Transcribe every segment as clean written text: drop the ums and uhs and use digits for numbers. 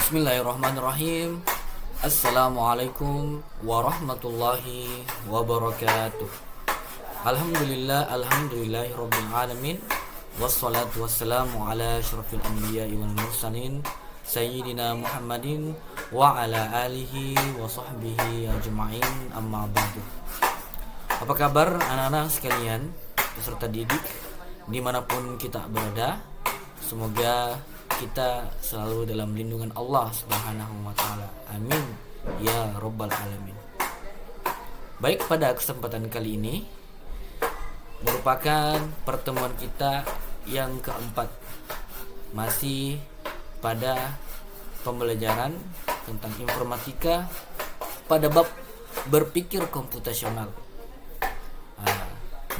Bismillahirrahmanirrahim. Assalamualaikum warahmatullahi wabarakatuh. Alhamdulillahirabbil alamin. Wassalatu wassalamu ala asyrafil anbiya'i wal mursalin sayyidina Muhammadin wa ala alihi wa sahbihi ajma'in, amma ba'du. Apa kabar anak-anak sekalian, peserta didik dimanapun kita berada? Semoga kita selalu dalam lindungan Allah Subhanahu wa taala. Amin ya rabbal alamin. Baik, pada kesempatan kali ini merupakan pertemuan kita yang keempat, masih pada pembelajaran tentang informatika pada bab berpikir komputasional.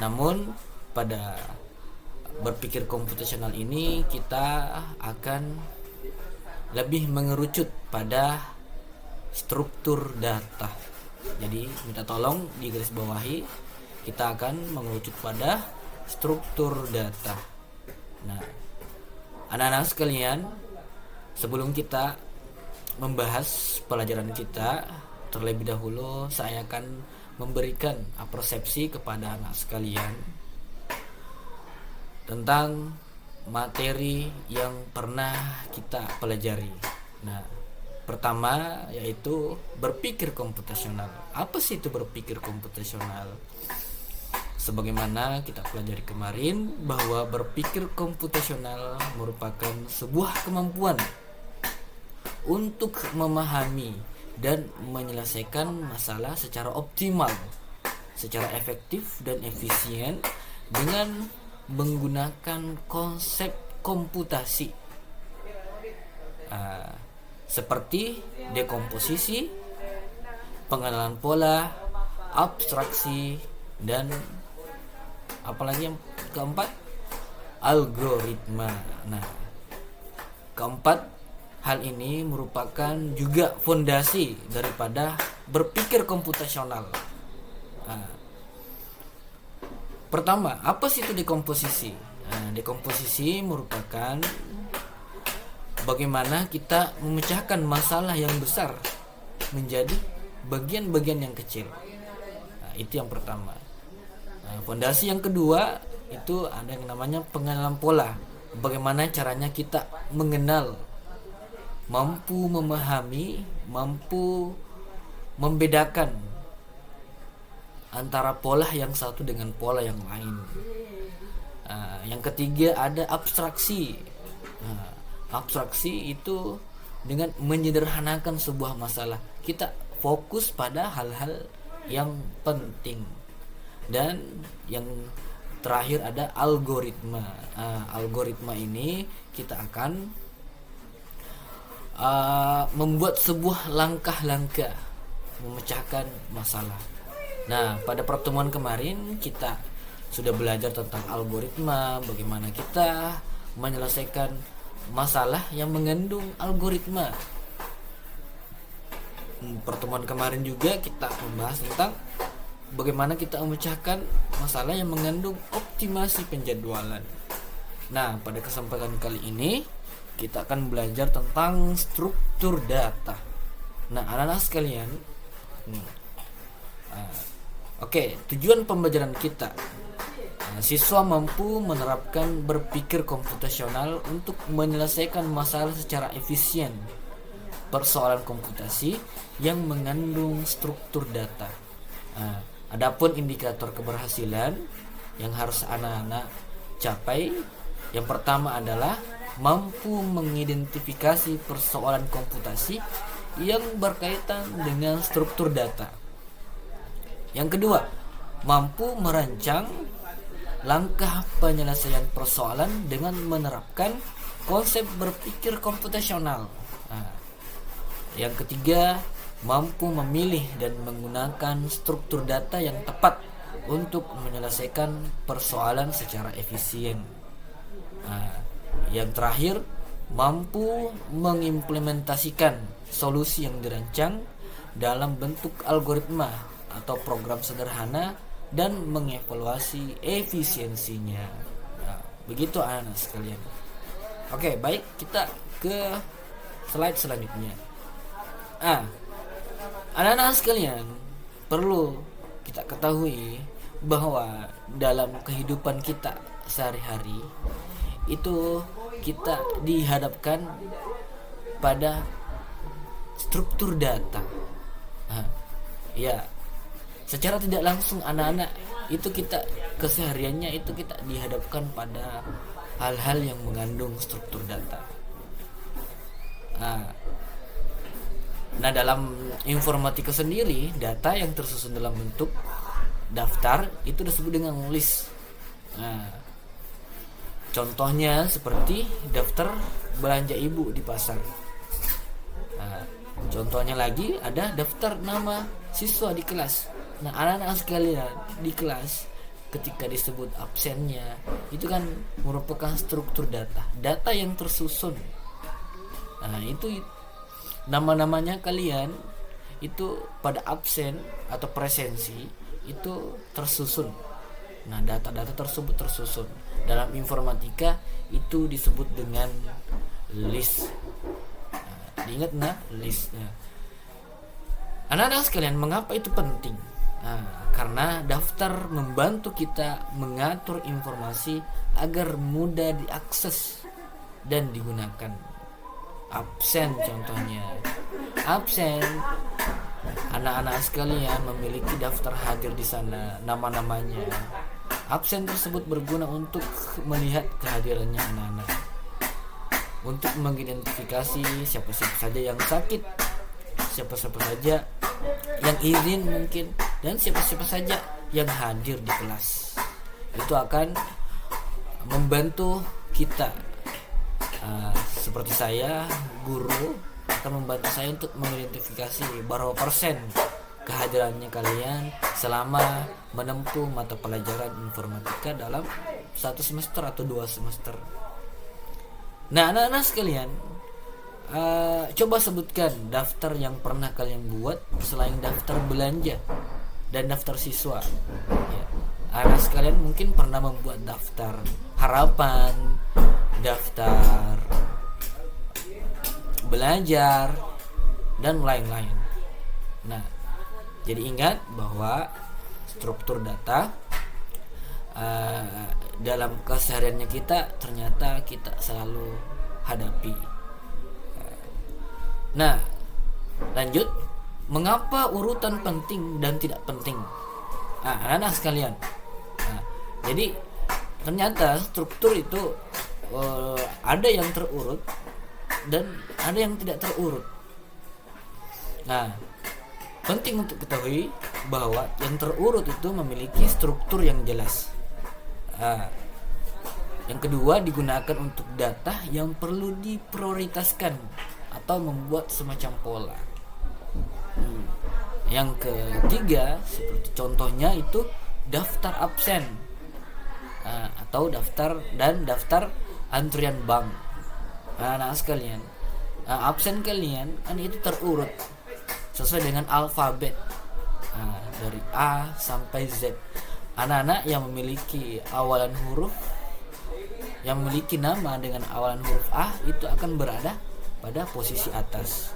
Namun pada berpikir komputasional ini kita akan lebih mengerucut pada struktur data. Jadi minta tolong di garis bawahi, kita akan mengerucut pada struktur data. Nah, anak-anak sekalian, sebelum kita membahas pelajaran kita, terlebih dahulu saya akan memberikan persepsi kepada anak sekalian tentang materi yang pernah kita pelajari. Nah, pertama yaitu berpikir komputasional. Apa sih itu berpikir komputasional? Sebagaimana kita pelajari kemarin, bahwa berpikir komputasional merupakan sebuah kemampuan untuk memahami dan menyelesaikan masalah secara optimal, secara efektif dan efisien dengan menggunakan konsep komputasi seperti dekomposisi, pengenalan pola, abstraksi, dan apalagi yang keempat, algoritma. Nah, keempat hal ini merupakan juga fondasi daripada berpikir komputasional. Pertama, apa sih itu dekomposisi? Dekomposisi merupakan bagaimana kita memecahkan masalah yang besar menjadi bagian-bagian yang kecil. Itu yang pertama. Fondasi yang kedua itu ada yang namanya pengenalan pola. Bagaimana caranya kita mengenal, mampu memahami, mampu membedakan antara pola yang satu dengan pola yang lain. Yang ketiga ada abstraksi. Abstraksi itu dengan menyederhanakan sebuah masalah, kita fokus pada hal-hal yang penting. Dan yang terakhir ada algoritma. Algoritma ini kita akan membuat sebuah langkah-langkah memecahkan masalah. Nah, pada pertemuan kemarin kita sudah belajar tentang algoritma, bagaimana kita menyelesaikan masalah yang mengandung algoritma. Pertemuan kemarin juga kita membahas tentang bagaimana kita memecahkan masalah yang mengandung optimasi penjadwalan. Nah, pada kesempatan kali ini kita akan belajar tentang struktur data. Nah, anak-anak sekalian, tujuan pembelajaran kita, siswa mampu menerapkan berpikir komputasional untuk menyelesaikan masalah secara efisien. Persoalan komputasi yang mengandung struktur data. Adapun indikator keberhasilan yang harus anak-anak capai, yang pertama adalah mampu mengidentifikasi persoalan komputasi yang berkaitan dengan struktur data. Yang kedua, mampu merancang langkah penyelesaian persoalan dengan menerapkan konsep berpikir komputasional. Yang ketiga, mampu memilih dan menggunakan struktur data yang tepat untuk menyelesaikan persoalan secara efisien. Yang terakhir, mampu mengimplementasikan solusi yang dirancang dalam bentuk algoritma atau program sederhana dan mengevaluasi efisiensinya. Begitu anak-anak sekalian. Oke, baik, kita ke slide selanjutnya. Anak-anak sekalian, perlu kita ketahui bahwa dalam kehidupan kita sehari-hari itu kita dihadapkan pada struktur data. Ya, secara tidak langsung anak-anak itu kita kesehariannya itu kita dihadapkan pada hal-hal yang mengandung struktur data. Nah, dalam informatika sendiri, data yang tersusun dalam bentuk daftar itu disebut dengan list. Contohnya seperti daftar belanja ibu di pasar. Contohnya lagi ada daftar nama siswa di kelas. Nah, anak-anak sekalian di kelas ketika disebut absennya itu kan merupakan struktur data yang tersusun. Nah, itu nama-namanya kalian itu pada absen atau presensi itu tersusun. Nah, data-data tersebut tersusun. Dalam informatika itu disebut dengan list. Diingat listnya. Anak-anak sekalian, mengapa itu penting? Karena daftar membantu kita mengatur informasi agar mudah diakses dan digunakan. Absen contohnya. Absen, anak-anak sekalian memiliki daftar hadir di sana, nama-namanya. Absen tersebut berguna untuk melihat kehadirannya anak-anak, untuk mengidentifikasi siapa-siapa saja yang sakit, siapa-siapa saja yang izin mungkin, dan siapa-siapa saja yang hadir di kelas. Itu akan membantu kita. Seperti saya, guru, akan membantu saya untuk mengidentifikasi berapa persen kehadirannya kalian selama menempuh mata pelajaran informatika dalam 1 semester atau 2 semester. Nah, anak-anak sekalian, coba sebutkan daftar yang pernah kalian buat selain daftar belanja dan daftar siswa. Ya, anak sekalian mungkin pernah membuat daftar harapan, daftar belajar, dan lain-lain. Nah, jadi ingat bahwa struktur data dalam kesehariannya kita ternyata kita selalu hadapi. Nah, lanjut, mengapa urutan penting dan tidak penting? Anak-anak sekalian, jadi ternyata struktur itu ada yang terurut dan ada yang tidak terurut. Nah, penting untuk ketahui bahwa yang terurut itu memiliki struktur yang jelas. Yang kedua, digunakan untuk data yang perlu diprioritaskan atau membuat semacam pola. Yang ketiga, seperti contohnya itu daftar absen atau daftar antrian bank. Nah, sekalian, absen kalian kan itu terurut sesuai dengan alfabet, dari A sampai Z. Anak-anak yang memiliki awalan huruf, yang memiliki nama dengan awalan huruf A itu akan berada pada posisi atas.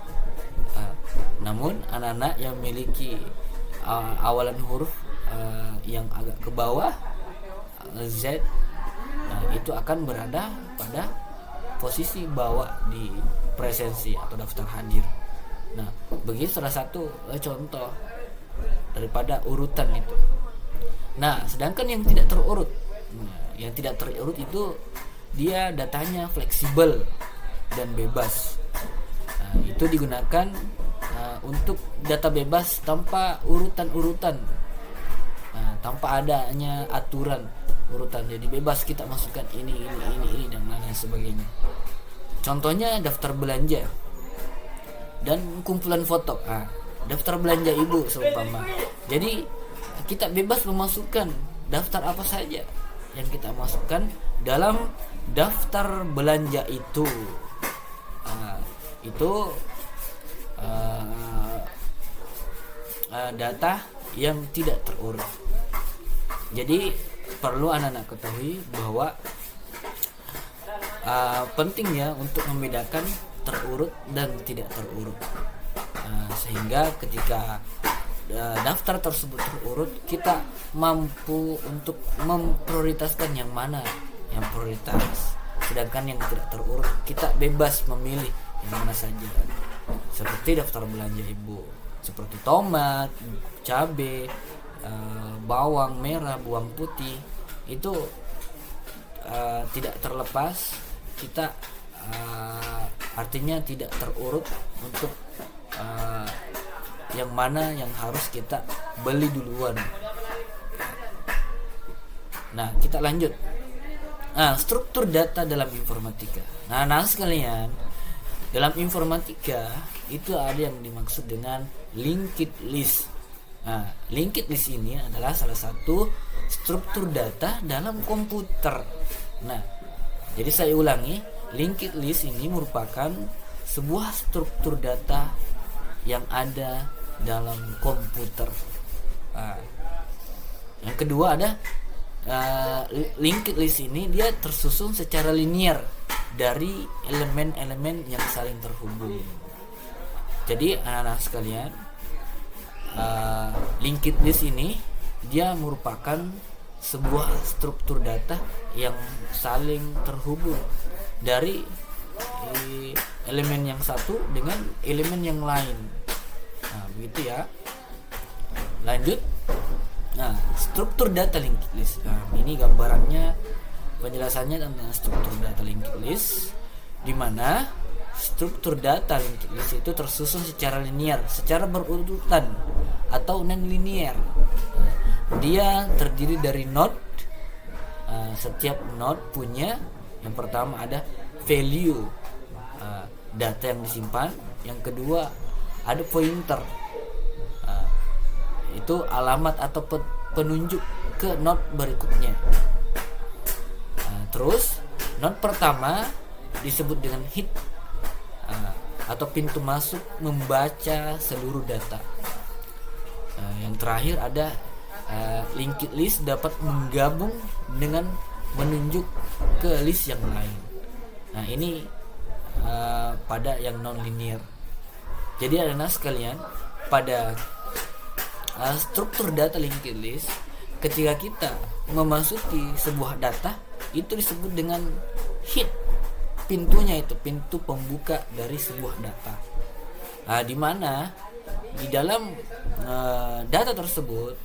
Namun anak-anak yang memiliki awalan huruf yang agak ke bawah, Z, itu akan berada pada posisi bawah di presensi atau daftar hadir. Nah, begitu salah satu contoh daripada urutan itu. Nah, sedangkan yang tidak terurut, itu dia datanya fleksibel dan bebas. Itu digunakan untuk data bebas tanpa urutan-urutan, tanpa adanya aturan urutan. Jadi bebas kita masukkan ini dan lain sebagainya. Contohnya daftar belanja dan kumpulan foto. Daftar belanja ibu seumpama. Jadi kita bebas memasukkan daftar apa saja yang kita masukkan dalam daftar belanja itu. Itu data yang tidak terurut. Jadi perlu anak-anak ketahui bahwa pentingnya untuk membedakan terurut dan tidak terurut. Sehingga ketika daftar tersebut terurut, kita mampu untuk memprioritaskan yang mana yang prioritas. Sedangkan yang tidak terurut, kita bebas memilih yang mana saja. Seperti daftar belanja ibu, seperti tomat, cabai, bawang merah, bawang putih, itu tidak terlepas kita, artinya tidak terurut untuk yang mana yang harus kita beli duluan. Nah, kita lanjut. Struktur data dalam informatika. Nah sekalian, dalam informatika itu ada yang dimaksud dengan linked list. Linked list ini adalah salah satu struktur data dalam komputer. Jadi saya ulangi, linked list ini merupakan sebuah struktur data yang ada dalam komputer. Yang kedua ada linked list ini dia tersusun secara linear dari elemen-elemen yang saling terhubung. Jadi anak-anak sekalian, linked list ini dia merupakan sebuah struktur data yang saling terhubung dari elemen yang satu dengan elemen yang lain. Begitu ya. Lanjut. Struktur data linked list. Ini gambarannya, penjelasannya tentang struktur data linked list, di mana struktur data linked list itu tersusun secara linear, secara berurutan atau non-linear. Dia terdiri dari node. Setiap node punya, yang pertama ada value, data yang disimpan. Yang kedua ada pointer, itu alamat atau penunjuk ke node berikutnya. Terus node pertama disebut dengan head, atau pintu masuk membaca seluruh data. Yang terakhir ada linked list dapat menggabung dengan menunjuk ke list yang lain. Ini pada yang non linear. Jadi anak-anak sekalian, pada struktur data linked list, ketika kita memasuki sebuah data, itu disebut dengan head, pintunya itu pintu pembuka dari sebuah data. Di mana di dalam data tersebut,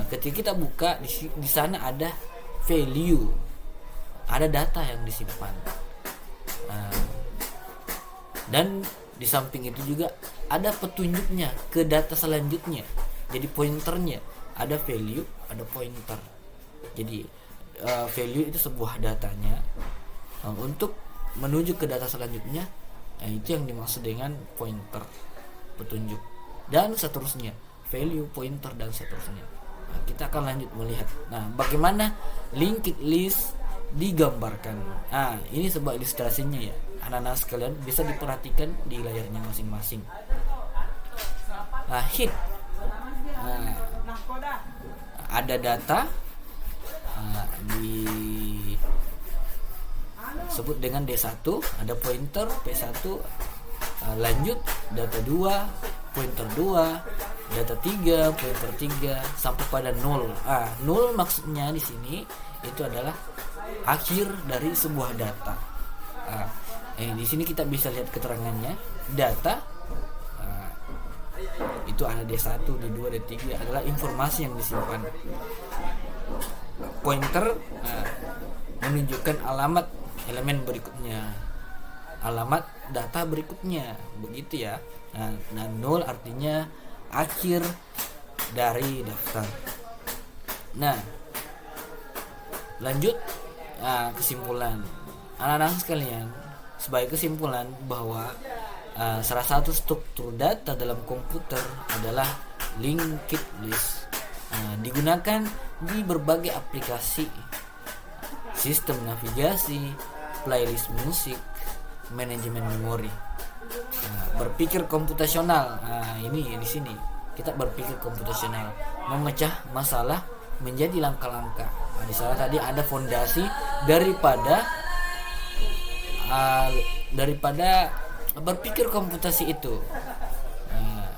ketika kita buka di sana ada value, ada data yang disimpan, dan di samping itu juga ada petunjuknya ke data selanjutnya. Jadi pointernya ada value, ada pointer. Jadi value itu sebuah datanya, untuk menuju ke data selanjutnya. Itu yang dimaksud dengan pointer, petunjuk, dan seterusnya, value, pointer, dan seterusnya. Kita akan lanjut melihat. Bagaimana linked list digambarkan. Ini sebuah ilustrasinya ya. Anak-anak sekalian bisa diperhatikan di layarnya masing-masing. Head, ada data, disebut dengan D1, ada pointer P1, lanjut data 2, pointer 2, data 3, pointer 3, sampai pada 0. 0 maksudnya di sini itu adalah akhir dari sebuah data. Di sini kita bisa lihat keterangannya. Data itu ada D1, D2, D3 adalah informasi yang disimpan. Pointer menunjukkan alamat elemen berikutnya, alamat data berikutnya, begitu ya. Nah 0 artinya akhir dari daftar. Lanjut, kesimpulan anak-anak sekalian. Sebagai kesimpulan bahwa salah satu struktur data dalam komputer adalah linked list. Digunakan di berbagai aplikasi, sistem navigasi, playlist musik, manajemen memori. Berpikir komputasional. Ini di sini kita berpikir komputasional, memecah masalah menjadi langkah-langkah. Di sana tadi ada fondasi daripada daripada berpikir komputasi itu.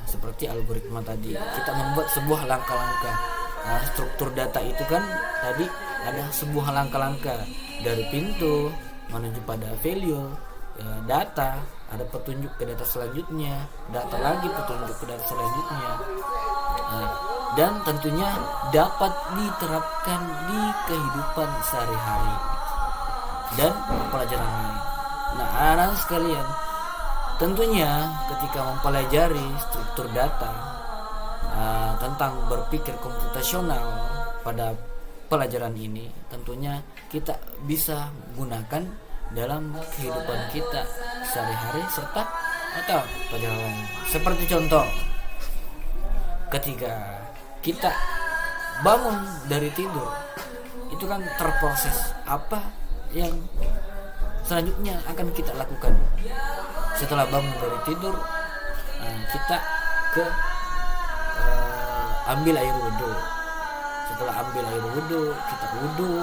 Seperti algoritma tadi, kita membuat sebuah langkah-langkah. Struktur data itu kan tadi ada sebuah langkah-langkah dari pintu menuju pada value data, ada petunjuk ke data selanjutnya, data lagi petunjuk ke data selanjutnya, dan tentunya dapat diterapkan di kehidupan sehari-hari dan pelajaran lain. Nah, anak-anak sekalian, tentunya ketika mempelajari struktur data tentang berpikir komputasional pada pelajaran ini, tentunya kita bisa gunakan dalam kehidupan kita sehari-hari serta atau pelajaran lain. Seperti contoh, ketika kita bangun dari tidur, itu kan terproses apa yang selanjutnya akan kita lakukan. Setelah bangun dari tidur, kita ambil air wudhu. Setelah ambil air wudhu, kita wudhu.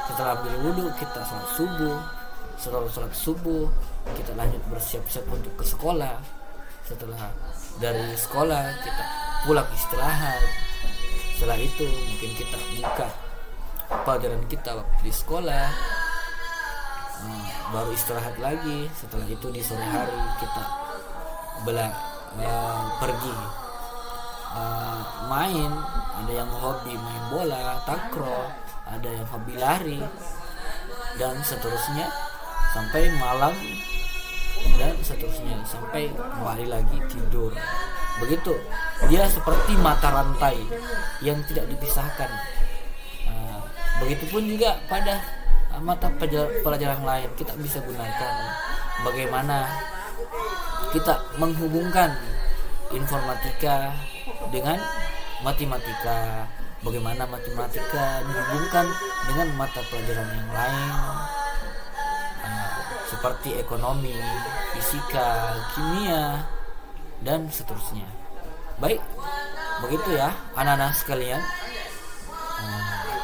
Setelah ambil wudhu, kita sholat subuh. Setelah sholat subuh, kita lanjut bersiap-siap untuk ke sekolah. Setelah dari sekolah, kita pulang istirahat. Setelah itu mungkin kita buka pelajaran kita waktu di sekolah, baru istirahat lagi. Setelah itu di sore hari kita pergi main. Ada yang hobi main bola, takraw, ada yang hobi lari, dan seterusnya sampai malam, dan seterusnya sampai kembali lagi tidur. Begitu, dia seperti mata rantai yang tidak dipisahkan. Begitupun juga pada mata pelajaran lain, kita bisa gunakan bagaimana kita menghubungkan informatika dengan matematika, bagaimana matematika dihubungkan dengan mata pelajaran yang lain, seperti ekonomi, fisika, kimia, dan seterusnya. Baik, begitu ya anak-anak sekalian.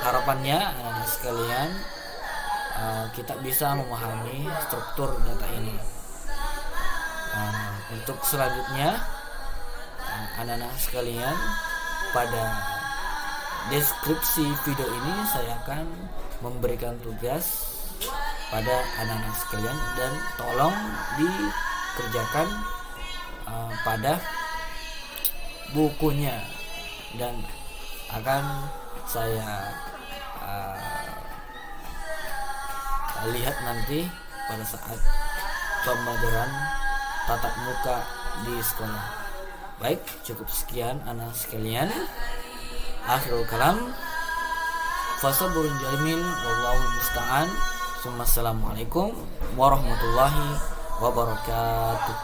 Harapannya anak-anak sekalian kita bisa memahami struktur data ini. Untuk selanjutnya, anak-anak sekalian, pada deskripsi video ini saya akan memberikan tugas pada anak-anak sekalian, dan tolong dikerjakan pada bukunya, dan akan saya lihat nanti pada saat pembelajaran tatap muka di sekolah. Baik, cukup sekian anak sekalian. Akhirul kalam, fasaburun jamil, wallahu musta'an. Assalamualaikum warahmatullahi wabarakatuh.